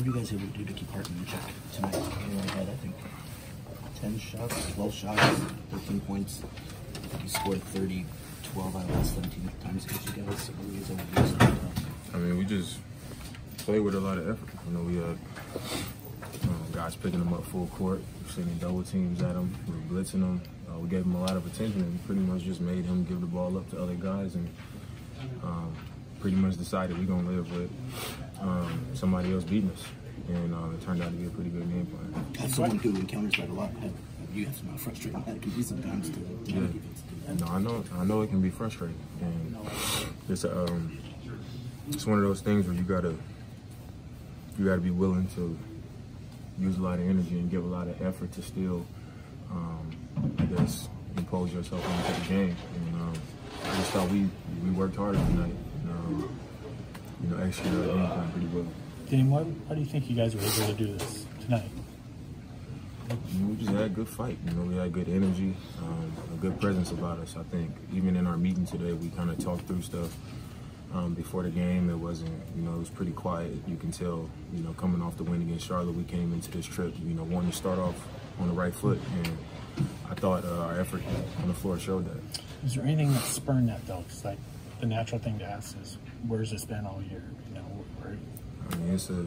What were you guys able to do to keep Harden in check tonight? You had, I think, 10 shots, 12 shots, 13 points. I think you scored 30, 12 out of the last 17 times against you guys. So what were you guys able to do something? I mean, we just played with a lot of effort. You know, we had guys picking them up full court, sending double teams at them, we were blitzing them. We gave him a lot of attention and pretty much just made him give the ball up to other guys and pretty much decided we're going to live with somebody else beating us. And it turned out to be a pretty good game plan. As someone who encounters that a lot, you have some frustrating that it can be sometimes to yeah. No, I know it can be frustrating. And it's one of those things where you gotta be willing to use a lot of energy and give a lot of effort to still, I guess, impose yourself onto the game. And I just thought we worked harder tonight. And, you know, executed our game plan pretty well. Dame, why do you think you guys were able to do this tonight? We just had a good fight. You know, we had good energy, a good presence about us. I think even in our meeting today, we kind of talked through stuff. Before the game, it wasn't, you know, it was pretty quiet. You can tell, you know, coming off the win against Charlotte, we came into this trip, you know, wanting to start off on the right foot, and I thought our effort on the floor showed that. Is there anything that spurned that, though? Because, like, the natural thing to ask is, where's this been all year? You know, I mean, it's a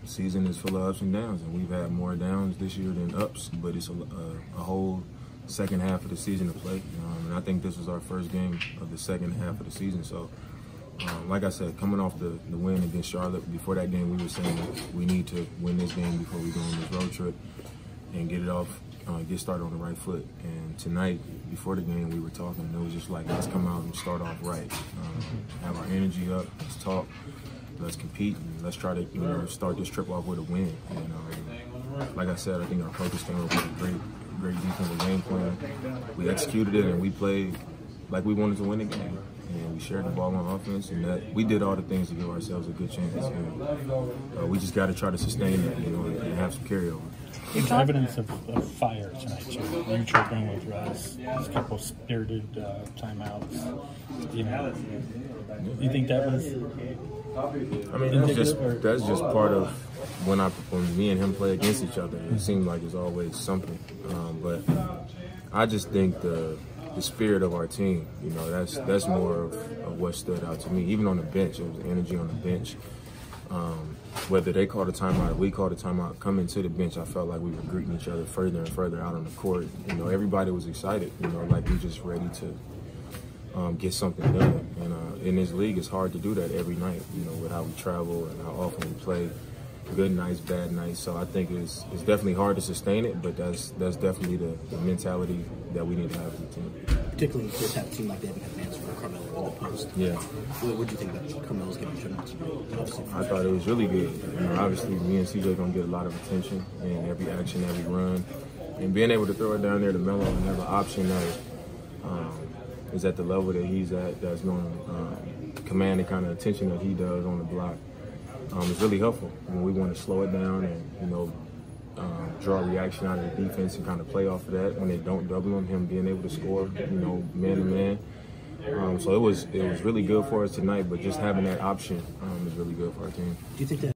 season is full of ups and downs, and we've had more downs this year than ups, but it's a whole second half of the season to play. And I think this was our first game of the second half of the season, so like I said, coming off the win against Charlotte, before that game we were saying we need to win this game before we go on this road trip and get it off, get started on the right foot. And tonight, before the game, we were talking, and it was just like, let's come out and start off right. Have our energy up, let's talk, let's compete, and let's try to, you know, start this trip off with a win. And like I said, I think our coaches came up with a great defensive game plan. We executed it, and we played like we wanted to win the game. And we shared the ball on offense, and that we did all the things to give ourselves a good chance. And, we just got to try to sustain it, you know, and have some carryover. There's evidence of fire tonight, too. You tripping with Russ, a couple spirited timeouts. You know, you think that was? I mean, that's just part of when me and him play against each other. It seems like there's always something, but I just think the spirit of our team, you know, that's more of what stood out to me. Even on the bench, it was the energy on the bench. Whether they called a timeout or we called a timeout, coming to the bench, I felt like we were greeting each other further and further out on the court. You know, everybody was excited, you know, like we just ready to get something done. And in this league, it's hard to do that every night, you know, with how we travel and how often we play. Good nights, bad nights. So I think it's definitely hard to sustain it, but that's definitely the mentality that we need to have as a team. Particularly with that team like they haven't had an answer for Carmelo in the post. Yeah. What do you think that Carmelo's getting turnout to be? I thought it was really good. You know, obviously, me and CJ gonna get a lot of attention in every action, every run, and being able to throw it down there to Melo and have an option that is at the level that he's at, that's going to command the kind of attention that he does on the block. It's really helpful when we want to slow it down and, you know, draw a reaction out of the defense and kind of play off of that when they don't double him being able to score, you know, man to man. So it was really good for us tonight, but just having that option is really good for our team. Do you think that